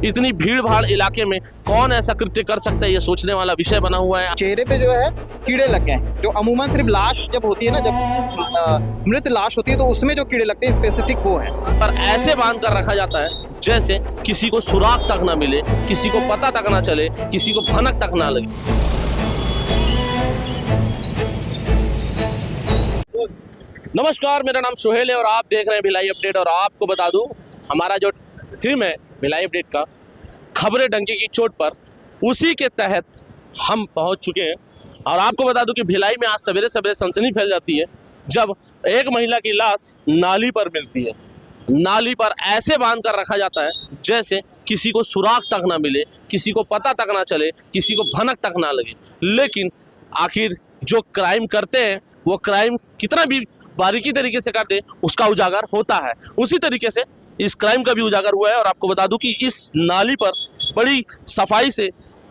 इतनी भीड़ भाड़ इलाके में कौन ऐसा कृत्य कर सकता है, ये सोचने वाला विषय बना हुआ है। चेहरे पे जो है कीड़े लग गए हैं, जो अमूमन सिर्फ लाश जब होती है ना, जब मृत लाश होती है तो उसमें जो कीड़े लगते हैं स्पेसिफिक वो है। पर ऐसे बांध कर रखा जाता है जैसे किसी को सुराग तक ना मिले, किसी को पता तक ना चले, किसी को भनक तक ना लगे। नमस्कार, मेरा नाम सोहेल है और आप देख रहे हैं भिलाई अपडेट। और आपको बता दूं, हमारा जो थीम है भिलाई अपडेट का, खबरें डंके की चोट पर, उसी के तहत हम पहुंच चुके हैं। और आपको बता दूं कि भिलाई में आज सवेरे सवेरे सनसनी फैल जाती है जब एक महिला की लाश नाली पर मिलती है। नाली पर ऐसे बांध कर रखा जाता है जैसे किसी को सुराग तक ना मिले, किसी को पता तक ना चले, किसी को भनक तक ना लगे। लेकिन आखिर जो क्राइम करते हैं वो क्राइम कितना भी बारीकी तरीके से करते उसका उजागर होता है। उसी तरीके से इस क्राइम का भी उजागर हुआ है। और आपको बता दूं कि इस नाली पर बड़ी सफाई से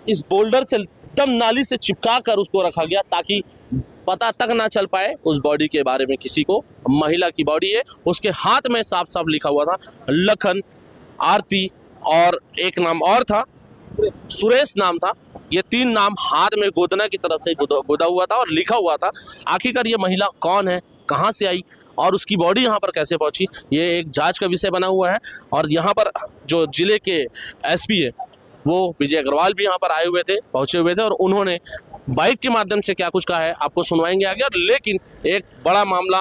इस बोल्डर से एकदम नाली से चिपका कर उसको रखा गया ताकि पता तक ना चल पाए उस बॉडी के बारे में किसी को। महिला की बॉडी है, उसके हाथ में साफ साफ लिखा हुआ था लखन, आरती और एक नाम और था, सुरेश नाम था। ये तीन नाम हाथ में गोदना की तरह से गोदा हुआ था और लिखा हुआ था। आखिरकार ये महिला कौन है, कहाँ से आई और उसकी बॉडी यहाँ पर कैसे पहुँची, ये एक जांच का विषय बना हुआ है। और यहाँ पर जो जिले के एसपी है वो विजय अग्रवाल भी यहाँ पर आए हुए थे, पहुँचे हुए थे, और उन्होंने बाइक के माध्यम से क्या कुछ कहा है आपको सुनवाएंगे आगे। और लेकिन एक बड़ा मामला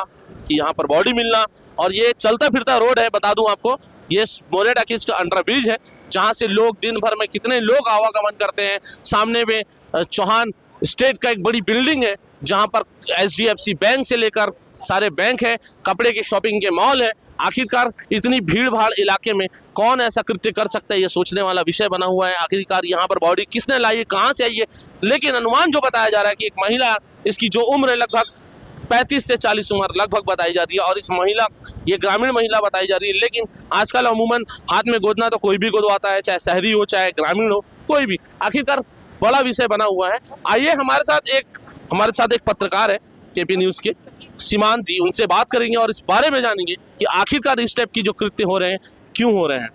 कि यहाँ पर बॉडी मिलना, और ये चलता फिरता रोड है। बता दूं आपको, ये मोरे टाकीज का अंडरब्रिज है जहाँ से लोग दिन भर में कितने लोग आवागमन करते हैं। सामने में चौहान स्टेट का एक बड़ी बिल्डिंग है जहाँ पर HDFC बैंक से लेकर सारे बैंक है, कपड़े के शॉपिंग के मॉल है। आखिरकार इतनी भीड़ भाड़ इलाके में कौन ऐसा कृत्य कर सकता है, ये सोचने वाला विषय बना हुआ है। आखिरकार यहाँ पर बॉडी किसने लाई है, कहाँ से आई है। लेकिन अनुमान जो बताया जा रहा है कि एक महिला, इसकी जो उम्र है लगभग 35 से 40 उम्र लगभग बताई जा रही है। और इस महिला, ये ग्रामीण महिला बताई जा रही है। लेकिन आजकल अमूमन हाथ में गोदना तो कोई भी गोदवाता है, चाहे शहरी हो चाहे ग्रामीण हो, कोई भी। आखिरकार बड़ा विषय बना हुआ है। आइए हमारे साथ एक पत्रकार है KP न्यूज़ के, सीमांत जी, उनसे बात करेंगे और इस बारे में जानेंगे कि आखिरकार इस टाइप की जो कृत्य हो रहे हैं क्यों हो रहे हैं।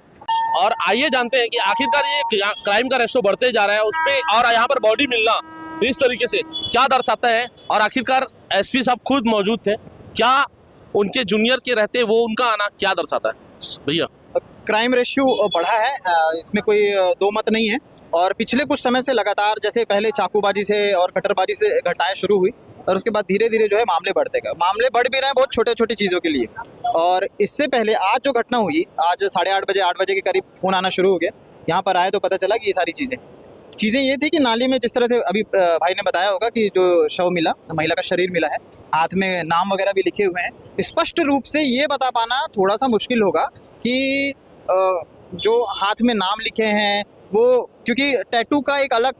और आइए जानते हैं कि आखिरकार ये क्राइम का रेशो बढ़ते जा रहा है उस पे, और यहाँ पर बॉडी मिलना इस तरीके से क्या दर्शाता है। और आखिरकार SP साहब खुद मौजूद थे, क्या उनके जूनियर के रहते वो उनका आना क्या दर्शाता है भैया? क्राइम रेशियो बढ़ा है, इसमें कोई दो मत नहीं है। और पिछले कुछ समय से लगातार, जैसे पहले चाकूबाजी से और कटरबाजी से घटनाएं शुरू हुई और उसके बाद धीरे धीरे जो है मामले बढ़ते गए। मामले बढ़ भी रहे हैं बहुत छोटे छोटी चीज़ों के लिए। और इससे पहले आज जो घटना हुई, आज 8:30 8 बजे के करीब फ़ोन आना शुरू हो गया। यहाँ पर आए तो पता चला कि ये सारी चीज़ें ये थी कि नाली में जिस तरह से अभी भाई ने बताया होगा कि जो शव मिला, महिला का शरीर मिला है, हाथ में नाम वगैरह भी लिखे हुए हैं। स्पष्ट रूप से ये बता पाना थोड़ा सा मुश्किल होगा कि जो हाथ में नाम लिखे हैं वो, क्योंकि टैटू का एक अलग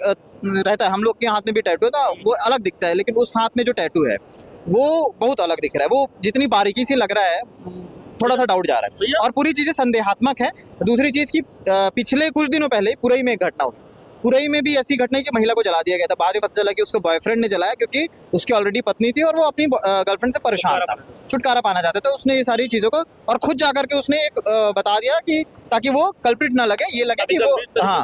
रहता है, हम लोग के हाथ में भी टैटू है तो वो अलग दिखता है, लेकिन उस हाथ में जो टैटू है वो बहुत अलग दिख रहा है। वो जितनी बारीकी से लग रहा है, थोड़ा सा डाउट जा रहा है और पूरी चीज़ें संदेहात्मक है। दूसरी चीज़ की पिछले कुछ दिनों पहले पुरई में एक घटना हुई। पुरई में भी ऐसी घटना की महिला को जला दिया गया था। बाद में पता चला कि उसके बॉयफ्रेंड ने जलाया, क्योंकि उसकी ऑलरेडी पत्नी थी और वो अपनी गर्लफ्रेंड से परेशान था, छुटकारा पाना चाहता था। उसने ये सारी चीज़ों को और खुद जाकर के उसने एक बता दिया कि ताकि वो कल्प्रिट ना लगे, ये लगे कि वो हाँ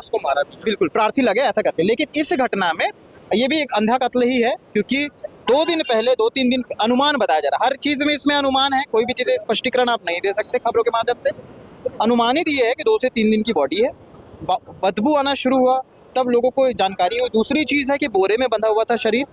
बिल्कुल प्रार्थी लगे, ऐसा करके। लेकिन इस घटना में ये भी एक अंधा कत्ल ही है, क्योंकि 2 दिन पहले, 2-3 दिन अनुमान बताया जा रहा है। हर चीज़ में इसमें अनुमान है, कोई भी चीज़ें स्पष्टीकरण आप नहीं दे सकते खबरों के माध्यम से। अनुमानित ये है कि 2 से 3 दिन की बॉडी है। बदबू आना शुरू हुआ तब लोगों को जानकारी हुई। दूसरी चीज़ है कि बोरे में बंधा हुआ था शरीर,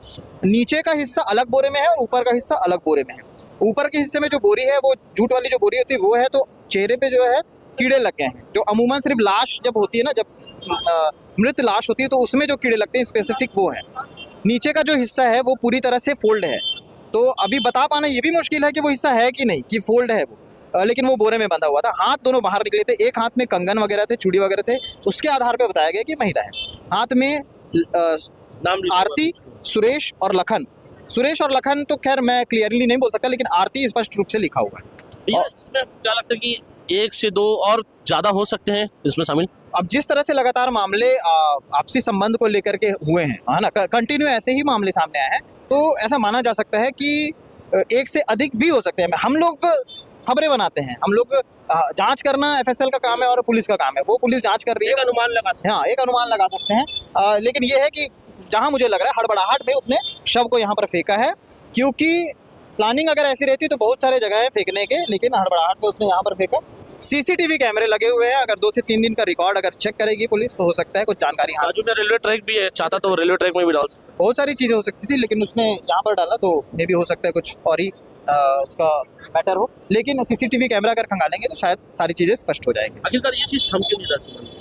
नीचे का हिस्सा अलग बोरे में है और ऊपर का हिस्सा अलग बोरे में है। ऊपर के हिस्से में जो बोरी है वो जूट वाली जो बोरी होती है वो है, तो चेहरे पे जो है कीड़े लग गए हैं, जो अमूमन सिर्फ लाश जब होती है ना, जब मृत लाश होती है तो उसमें जो कीड़े लगते हैं स्पेसिफिक वो है। नीचे का जो हिस्सा है वो पूरी तरह से फोल्ड है, तो अभी बता पाना ये भी मुश्किल है कि वो हिस्सा है कि नहीं, कि फोल्ड है वो, लेकिन वो बोरे में बंधा हुआ था। हाथ दोनों बाहर निकले थे, एक हाथ में कंगन वगैरह थे, चूड़ी वगैरह थे, उसके आधार पे बताया गया कि महिला है। हाथ में आरती, सुरेश और लखन। सुरेश और लखन तो खैर मैं क्लियरली नहीं बोल सकता, लेकिन आरती स्पष्ट रूप से लिखा हुआ है। इसमें क्या लगता है कि 1 से 2 और ज़्यादा हो सकते हैं इसमें शामिल? अब जिस तरह से लगातार मामले आपसी संबंध को लेकर के हुए हैं, है ना, कंटिन्यू ऐसे ही मामले सामने आए हैं, तो ऐसा माना जा सकता है कि 1 से अधिक भी हो सकते हैं। हम लोग खबरें बनाते हैं हम लोग। जांच करना एफएसएल का काम है और पुलिस का काम है, वो पुलिस जांच कर रही है। एक अनुमान लगा सकते हाँ, एक अनुमान लगा सकते हैं। लेकिन ये है कि जहां मुझे लग रहा है हड़बड़ाहट में उसने शव को यहाँ पर फेंका है, क्योंकि प्लानिंग अगर ऐसी रहती तो बहुत सारे जगह है फेंकने के, लेकिन हड़बड़ाहट में उसने यहाँ पर फेंका। सीसीटीवी कैमरे लगे हुए हैं, अगर 2 से 3 दिन का रिकॉर्ड अगर चेक करेगी पुलिस तो हो सकता है कुछ जानकारी हाथ। बाजू में रेलवे ट्रैक भी है, चाहता तो रेलवे ट्रैक में भी डाल सकता। बहुत सारी चीज़ें हो सकती थी, लेकिन उसने यहाँ पर डाला तो मे भी हो सकता है कुछ और ही उसका मैटर हो। लेकिन सीसीटीवी कैमरा अगर खंगालेंगे तो शायद सारी चीज़ें स्पष्ट हो जाएंगी। आखिरकार ये चीज थम क्यों नहीं रहा सीमांत?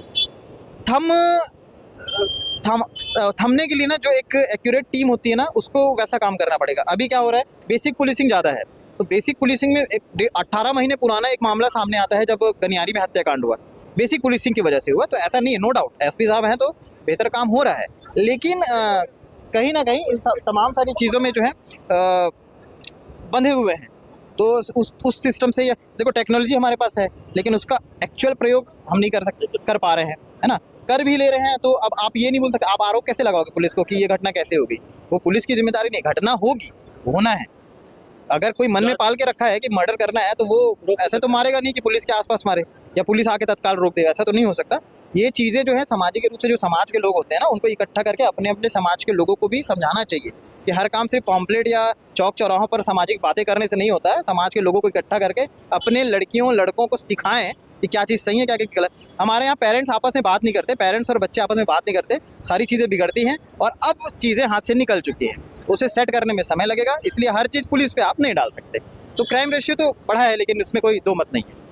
थमने के लिए ना जो एक एक्यूरेट टीम होती है ना, उसको वैसा काम करना पड़ेगा। अभी क्या हो रहा है, बेसिक पुलिसिंग ज़्यादा है, तो बेसिक पुलिसिंग में एक 18 महीने पुराना एक मामला सामने आता है जब गनियारी में हत्याकांड हुआ, बेसिक पुलिसिंग की वजह से हुआ। तो ऐसा नहीं है, नो डाउट एसपी साहब हैं तो बेहतर काम हो रहा है, लेकिन कहीं ना कहीं इन तमाम सारी चीज़ों में जो है बंधे हुए हैं। तो उस सिस्टम से देखो, टेक्नोलॉजी हमारे पास है, लेकिन उसका एक्चुअल प्रयोग हम नहीं कर पा रहे हैं, है ना। कर भी ले रहे हैं तो अब आप ये नहीं बोल सकते, आप आरोप कैसे लगाओगे पुलिस को कि ये घटना कैसे होगी। वो पुलिस की जिम्मेदारी नहीं, घटना होगी, होना है। अगर कोई मन में पाल के रखा है कि मर्डर करना है तो वो ऐसे तो मारेगा नहीं कि पुलिस के आसपास मारे या पुलिस आके तत्काल रोक दे, ऐसा तो नहीं हो सकता। ये चीज़ें जो है सामाजिक रूप से जो समाज के लोग होते हैं ना, उनको इकट्ठा करके अपने अपने समाज के लोगों को भी समझाना चाहिए कि हर काम सिर्फ पॉम्पलेट या चौक चौराहों पर सामाजिक बातें करने से नहीं होता है। समाज के लोगों को इकट्ठा करके अपने लड़कियों लड़कों को सिखाएं कि क्या चीज़ सही है, क्या चीज़ गलत। हमारे यहाँ पेरेंट्स आपस में बात नहीं करते, पेरेंट्स और बच्चे आपस में बात नहीं करते, सारी चीज़ें बिगड़ती हैं और अब चीज़ें हाथ से निकल चुकी हैं। उसे सेट करने में समय लगेगा, इसलिए हर चीज़ पुलिस पे आप नहीं डाल सकते। तो क्राइम रेशियो तो बढ़ा है, लेकिन इसमें कोई दो मत नहीं है।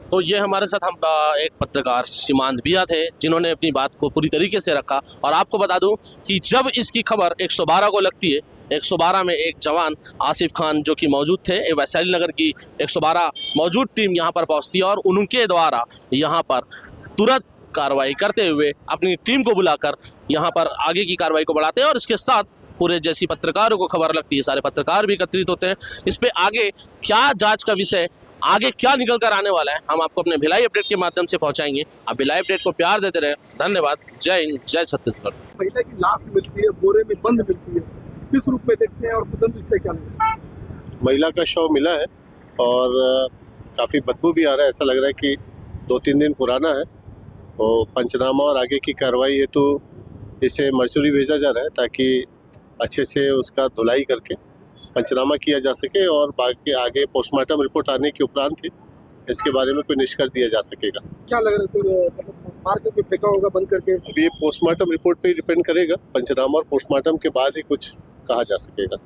तो ये हमारे साथ हम एक पत्रकार सीमांत भैया थे, जिन्होंने अपनी बात को पूरी तरीके से रखा। और आपको बता दूं कि जब इसकी खबर 112 को लगती है, 112 में एक जवान आसिफ खान जो कि मौजूद थे, वैशाली नगर की 112 मौजूद टीम यहाँ पर पहुँचती है और उनके द्वारा यहाँ पर तुरंत कार्रवाई करते हुए अपनी टीम को बुलाकर यहाँ पर आगे की कार्रवाई को बढ़ाते हैं। और इसके साथ पूरे जैसी पत्रकारों को खबर लगती है, सारे पत्रकार भी एकत्रित होते हैं। इस पे आगे क्या जांच का विषय, आगे क्या निकल कर आने वाला है, हम आपको अपने भिलाई अपडेट के माध्यम से पहुंचाएंगे। आप भिलाई अपडेट को प्यार देते रहे। धन्यवाद। जय हिंद, जय छत्तीसगढ़। महिला की लाश मिलती है, बोरे में बंद मिलती है, किस रूप में देखते हैं और खुदम दृष्टि क्या लगता है? महिला का शव मिला है और काफ़ी बदबू भी आ रहा है। ऐसा लग रहा है कि 2-3 दिन पुराना है और पंचनामा और आगे की कार्रवाई हेतु इसे मर्चुरी भेजा जा रहा है ताकि अच्छे से उसका धुलाई करके पंचनामा किया जा सके और बाकी आगे पोस्टमार्टम रिपोर्ट आने के उपरांत ही इसके बारे में कोई निष्कर्ष दिया जा सकेगा। क्या लग रहा है, तो मतलब मार करके फेंका होगा बंद करके? अब ये पोस्टमार्टम रिपोर्ट पे डिपेंड करेगा, पंचनामा और पोस्टमार्टम के बाद ही कुछ कहा जा सकेगा।